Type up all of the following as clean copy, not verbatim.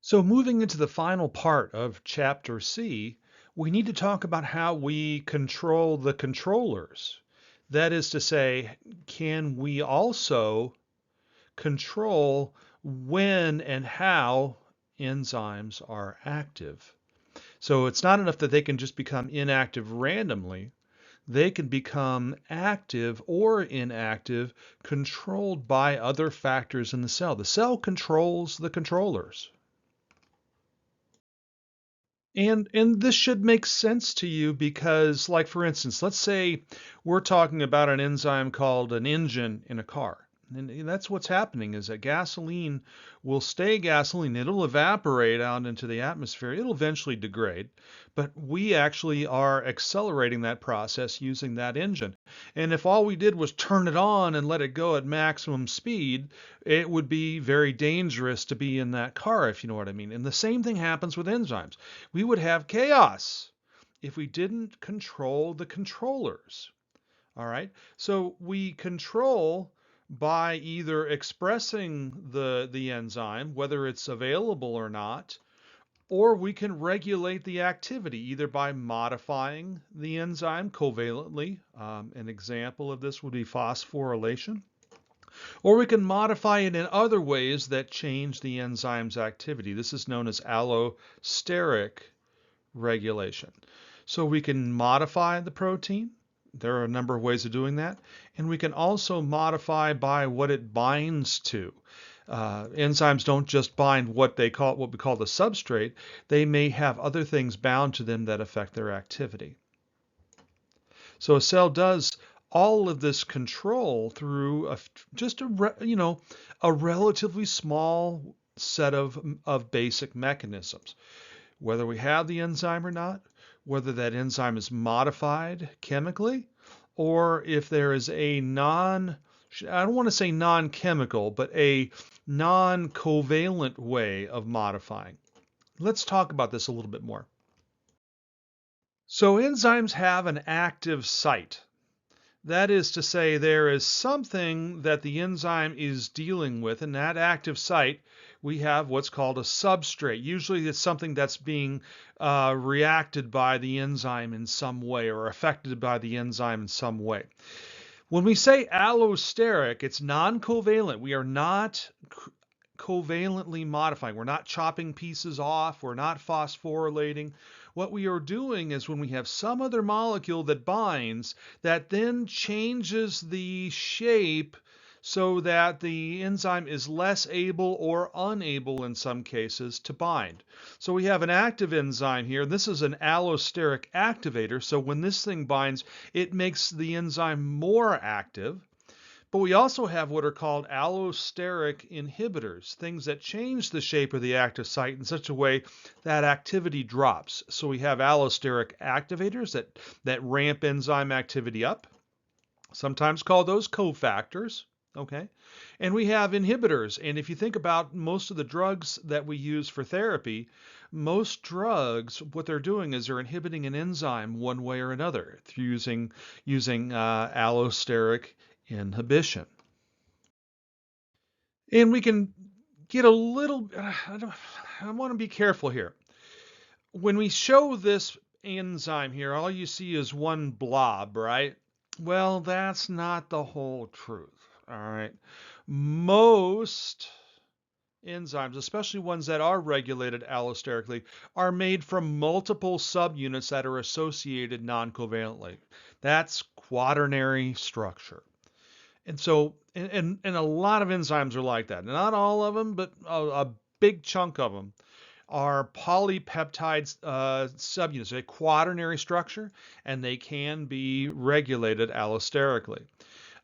So moving into the final part of Chapter C, we need to talk about how we control the controllers. That is to say, can we also control when and how enzymes are active? So it's not enough that they can just become inactive randomly. They can become active or inactive controlled by other factors in the cell. The cell controls the controllers. And this should make sense to you because, like for instance, let's say we're talking about an enzyme called an engine in a car. And that's what's happening is that gasoline will stay gasoline. It'll evaporate out into the atmosphere. It'll eventually degrade. But we actually are accelerating that process using that engine. And if all we did was turn it on and let it go at maximum speed, it would be very dangerous to be in that car, if you know what I mean. And the same thing happens with enzymes. We would have chaos if we didn't control the controllers. All right. So we control by either expressing the enzyme, whether it's available or not, or we can regulate the activity either by modifying the enzyme covalently. An example of this would be phosphorylation. Or we can modify it in other ways that change the enzyme's activity. This is known as allosteric regulation. So we can modify the protein. There are a number of ways of doing that. And we can also modify by what it binds to. Enzymes don't just bind what we call the substrate. They may have other things bound to them that affect their activity. So a cell does all of this control through just a relatively small set of basic mechanisms. Whether we have the enzyme or not, whether that enzyme is modified chemically, or if there is I don't want to say non-chemical, but a non-covalent way of modifying. Let's talk about this a little bit more. So enzymes have an active site. That is to say, there is something that the enzyme is dealing with. In that active site, we have what's called a substrate. Usually it's something that's being reacted by the enzyme in some way or affected by the enzyme in some way. When we say allosteric, it's non-covalent. We are not covalently modifying. We're not chopping pieces off. We're not phosphorylating. What we are doing is when we have some other molecule that binds, that then changes the shape so that the enzyme is less able or unable in some cases to bind. So we have an active enzyme here. This is an allosteric activator. So when this thing binds, it makes the enzyme more active. But we also have what are called allosteric inhibitors, things that change the shape of the active site in such a way that activity drops. So we have allosteric activators that ramp enzyme activity up, sometimes called those cofactors. Okay. And we have inhibitors. And if you think about most of the drugs that we use for therapy, most drugs, what they're doing is they're inhibiting an enzyme one way or another through using allosteric inhibition. And we can get a little, I want to be careful here. When we show this enzyme here, all you see is one blob, right? Well, that's not the whole truth. All right. Most enzymes, especially ones that are regulated allosterically, are made from multiple subunits that are associated non-covalently. That's quaternary structure. And so, and a lot of enzymes are like that. Not all of them, but a big chunk of them are polypeptide subunits, a quaternary structure, and they can be regulated allosterically.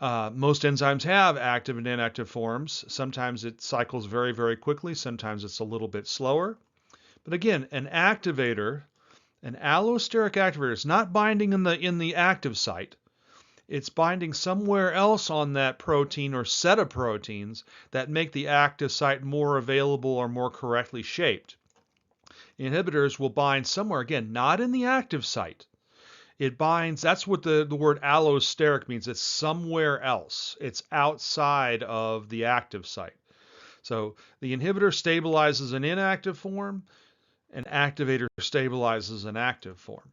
Most enzymes have active and inactive forms. Sometimes it cycles very, very quickly. Sometimes it's a little bit slower. But again, an allosteric activator is not binding in the active site. It's binding somewhere else on that protein or set of proteins that make the active site more available or more correctly shaped. Inhibitors will bind somewhere, again, not in the active site. It binds, that's what the word allosteric means. It's somewhere else. It's outside of the active site. So the inhibitor stabilizes an inactive form, an activator stabilizes an active form.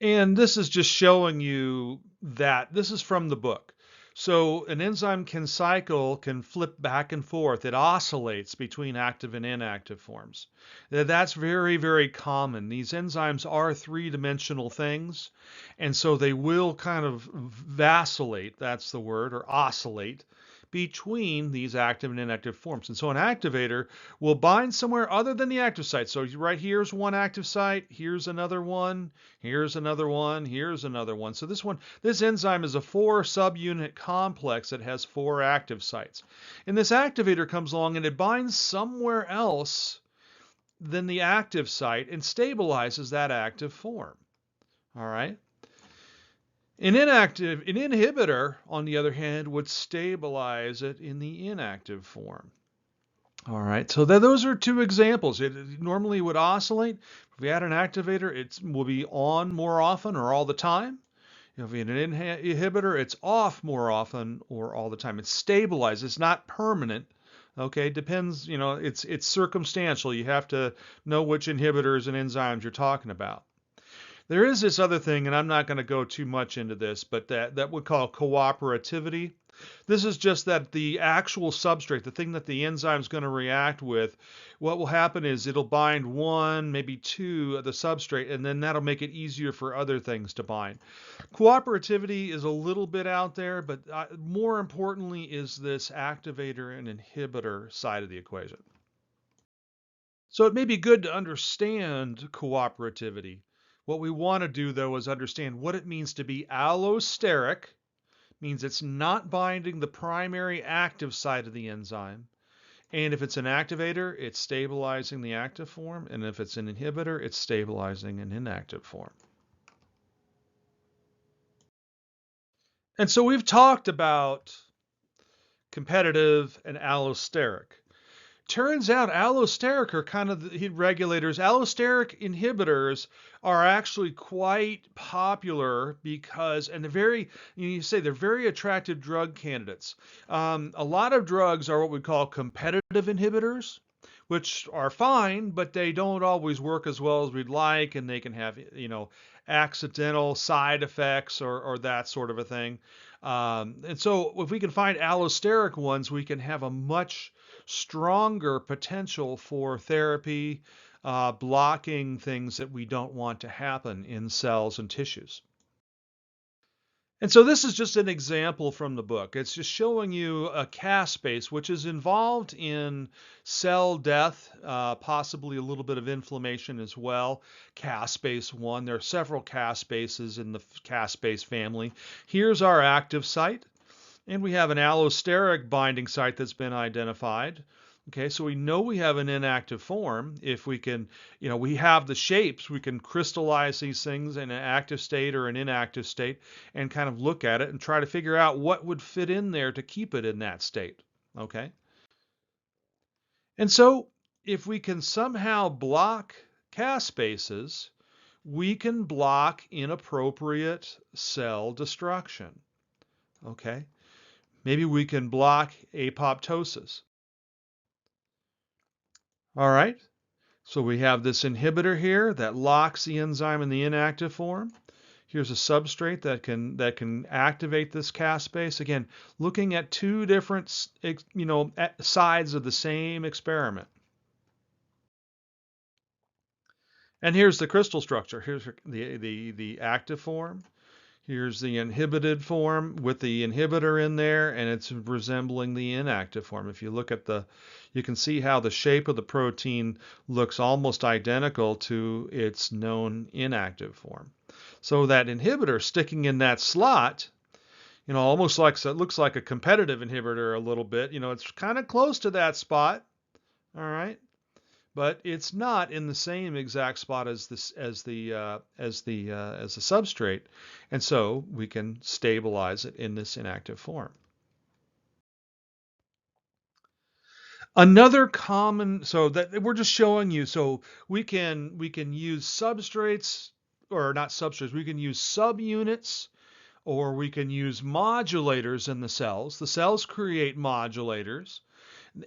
And this is just showing you that this is from the book. So an enzyme can flip back and forth. It oscillates between active and inactive forms. That's very, very common. These enzymes are three-dimensional things, and so they will kind of vacillate, that's the word, or oscillate between these active and inactive forms. And so an activator will bind somewhere other than the active site. So right here's one active site, here's another one, here's another one, here's another one. So this enzyme is a 4-subunit complex that has 4 active sites. And this activator comes along and it binds somewhere else than the active site and stabilizes that active form. All right. An inhibitor, on the other hand, would stabilize it in the inactive form. All right, so those are 2 examples. It normally would oscillate. If we add an activator, it will be on more often or all the time. If we had an inhibitor, it's off more often or all the time. It's stabilized. It's not permanent. Okay, depends, it's circumstantial. You have to know which inhibitors and enzymes you're talking about. There is this other thing, and I'm not going to go too much into this, but that we call cooperativity. This is just that the actual substrate, the thing that the enzyme is going to react with, what will happen is it'll bind 1, maybe 2 of the substrate, and then that'll make it easier for other things to bind. Cooperativity is a little bit out there, but more importantly is this activator and inhibitor side of the equation. So it may be good to understand cooperativity. What we want to do, though, is understand what it means to be allosteric. Means it's not binding the primary active site of the enzyme. And if it's an activator, it's stabilizing the active form. And if it's an inhibitor, it's stabilizing an inactive form. And so we've talked about competitive and allosteric. Turns out allosteric are kind of the regulators. Allosteric inhibitors are actually quite popular because, and they're very attractive drug candidates. A lot of drugs are what we call competitive inhibitors, which are fine, but they don't always work as well as we'd like, and they can have, accidental side effects or that sort of a thing. And so if we can find allosteric ones, we can have a much stronger potential for therapy, blocking things that we don't want to happen in cells and tissues. And so this is just an example from the book. It's just showing you a caspase, which is involved in cell death, possibly a little bit of inflammation as well. Caspase 1, there are several caspases in the caspase family. Here's our active site, and we have an allosteric binding site that's been identified. Okay, so we know we have an inactive form. If we can, we have the shapes, we can crystallize these things in an active state or an inactive state and kind of look at it and try to figure out what would fit in there to keep it in that state. Okay. And so if we can somehow block caspases, we can block inappropriate cell destruction. Okay. Maybe we can block apoptosis. All right, so we have this inhibitor here that locks the enzyme in the inactive form. Here's a substrate that can activate this caspase. Again, looking at 2 different sides of the same experiment. And here's the crystal structure. Here's the active form. Here's the inhibited form with the inhibitor in there, and it's resembling the inactive form. If you look at you can see how the shape of the protein looks almost identical to its known inactive form. So that inhibitor sticking in that slot, almost like, so it looks like a competitive inhibitor a little bit. It's kind of close to that spot. All right. But it's not in the same exact spot as the substrate, and so we can stabilize it in this inactive form. Another common, so that we're just showing you, so we can use substrates, or not substrates, we can use subunits or we can use modulators in the cells. The cells create modulators,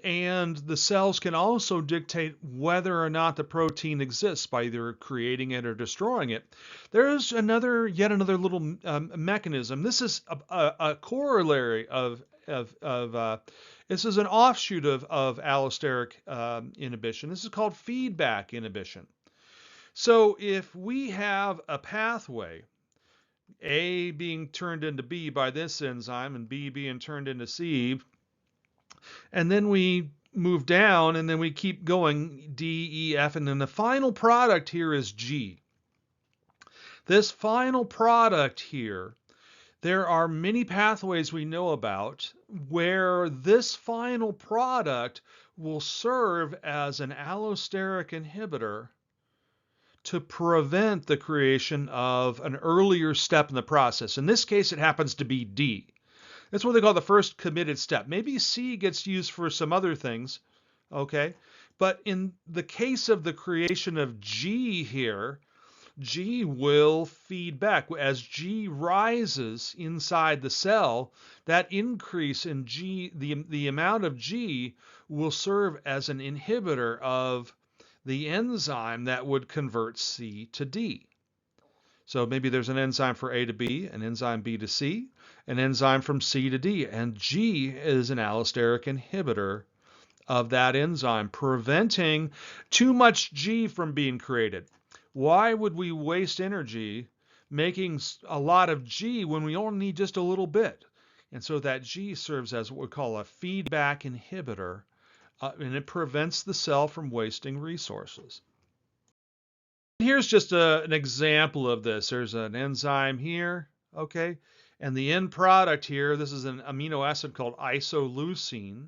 and the cells can also dictate whether or not the protein exists by either creating it or destroying it. There's yet another little mechanism. This is a corollary this is an offshoot of allosteric inhibition. This is called feedback inhibition. So if we have a pathway, A being turned into B by this enzyme and B being turned into C, and then we move down and then we keep going D, E, F, and then the final product here is G. This final product here, there are many pathways we know about where this final product will serve as an allosteric inhibitor to prevent the creation of an earlier step in the process. In this case, it happens to be D. That's what they call the first committed step. Maybe C gets used for some other things, okay? But in the case of the creation of G here, G will feed back. As G rises inside the cell, that increase in G, the amount of G will serve as an inhibitor of the enzyme that would convert C to D. So maybe there's an enzyme for A to B, an enzyme B to C, an enzyme from C to D, and G is an allosteric inhibitor of that enzyme, preventing too much G from being created. Why would we waste energy making a lot of G when we only need just a little bit? And so that G serves as what we call a feedback inhibitor, and it prevents the cell from wasting resources. Here's just an example of this. There's an enzyme here, okay? And the end product here, this is an amino acid called isoleucine,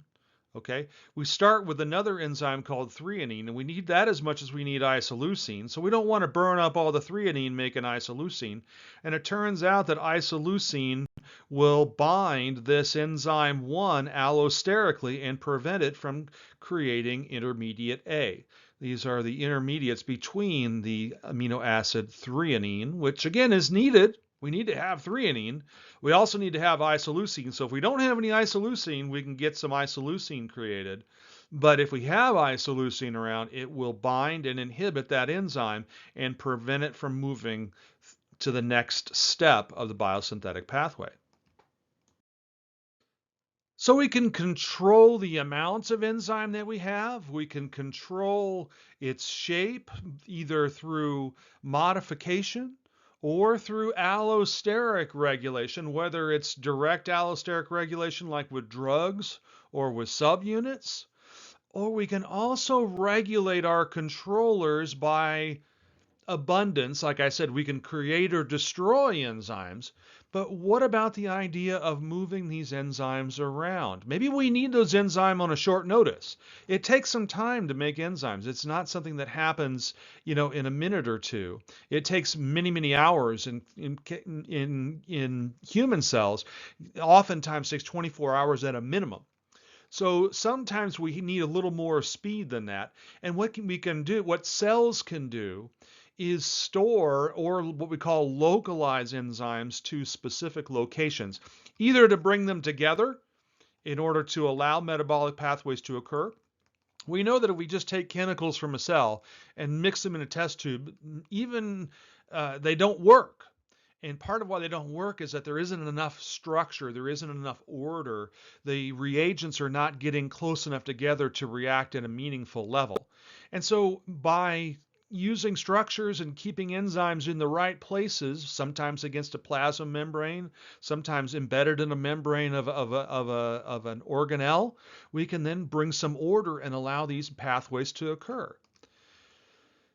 okay? We start with another enzyme called threonine, and we need that as much as we need isoleucine. So we don't want to burn up all the threonine making isoleucine. And it turns out that isoleucine will bind this enzyme 1 allosterically and prevent it from creating intermediate A. These are the intermediates between the amino acid threonine, which again is needed. We need to have threonine. We also need to have isoleucine. So if we don't have any isoleucine, we can get some isoleucine created. But if we have isoleucine around, it will bind and inhibit that enzyme and prevent it from moving to the next step of the biosynthetic pathway. So we can control the amounts of enzyme that we have. We can control its shape either through modification or through allosteric regulation, whether it's direct allosteric regulation like with drugs or with subunits, or we can also regulate our controllers by abundance. Like I said, we can create or destroy enzymes, but what about the idea of moving these enzymes around? Maybe we need those enzymes on a short notice. It takes some time to make enzymes. It's not something that happens, in a minute or two. It takes many, many hours in human cells. Oftentimes takes 24 hours at a minimum. So sometimes we need a little more speed than that. And what cells can do is store, or what we call localized enzymes, to specific locations, either to bring them together in order to allow metabolic pathways to occur. We know that if we just take chemicals from a cell and mix them in a test tube, even they don't work. And part of why they don't work is that there isn't enough structure, there isn't enough order. The reagents are not getting close enough together to react at a meaningful level. And so by using structures and keeping enzymes in the right places, sometimes against a plasma membrane, sometimes embedded in a membrane of an organelle, we can then bring some order and allow these pathways to occur.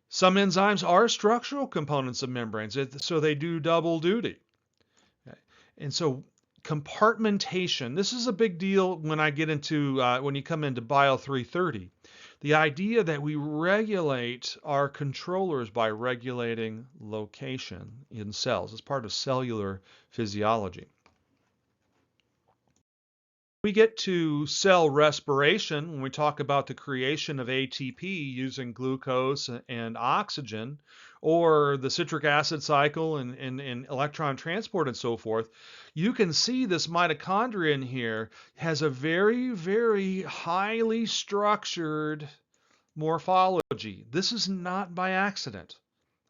Some enzymes are structural components of membranes, so they do double duty. Okay. And so compartmentation, this is a big deal when I get into, when you come into BIOL 330. The idea that we regulate our controllers by regulating location in cells as part of cellular physiology. We get to cell respiration when we talk about the creation of ATP using glucose and oxygen, or the citric acid cycle and electron transport and so forth. You can see this mitochondria in here has a very, very highly structured morphology. This is not by accident.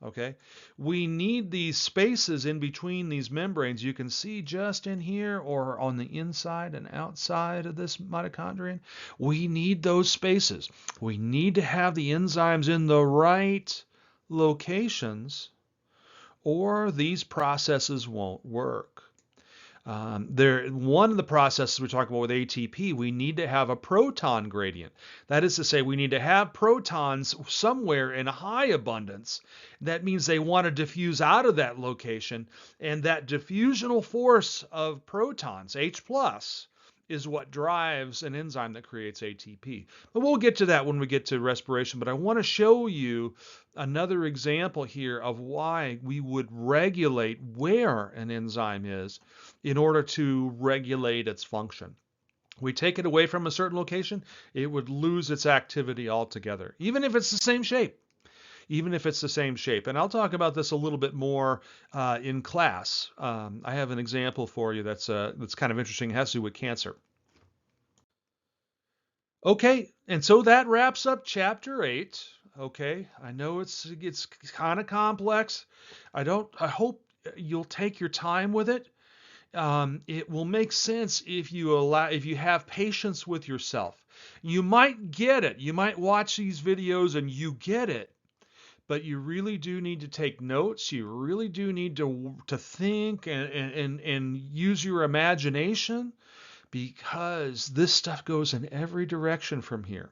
Okay, we need these spaces in between these membranes. You can see just in here or on the inside and outside of this mitochondrion. We need those spaces. We need to have the enzymes in the right locations, or these processes won't work. One of the processes we talk about with ATP, we need to have a proton gradient. That is to say, we need to have protons somewhere in high abundance. That means they want to diffuse out of that location, and that diffusional force of protons, H plus, is what drives an enzyme that creates ATP. But we'll get to that when we get to respiration. But I want to show you another example here of why we would regulate where an enzyme is in order to regulate its function. We take it away from a certain location, it would lose its activity altogether, even if it's the same shape. Even if it's the same shape. And I'll talk about this a little bit more in class. I have an example for you that's kind of interesting. It has to do with cancer. Okay, and so that wraps up chapter 8. Okay, I know it's kind of complex. I hope you'll take your time with it. It will make sense if you have patience with yourself. You might get it. You might watch these videos and you get it, but you really do need to take notes. You really do need to think and use your imagination, because this stuff goes in every direction from here.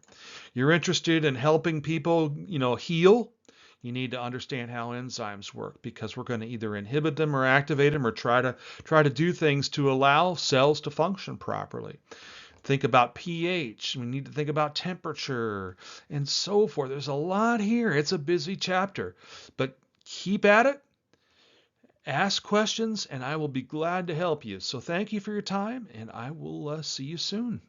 You're interested in helping people, heal. You need to understand how enzymes work, because we're going to either inhibit them or activate them or try to do things to allow cells to function properly. Think about pH. We need to think about temperature and so forth. There's a lot here. It's a busy chapter, but keep at it. Ask questions, and I will be glad to help you. So thank you for your time, and I will see you soon.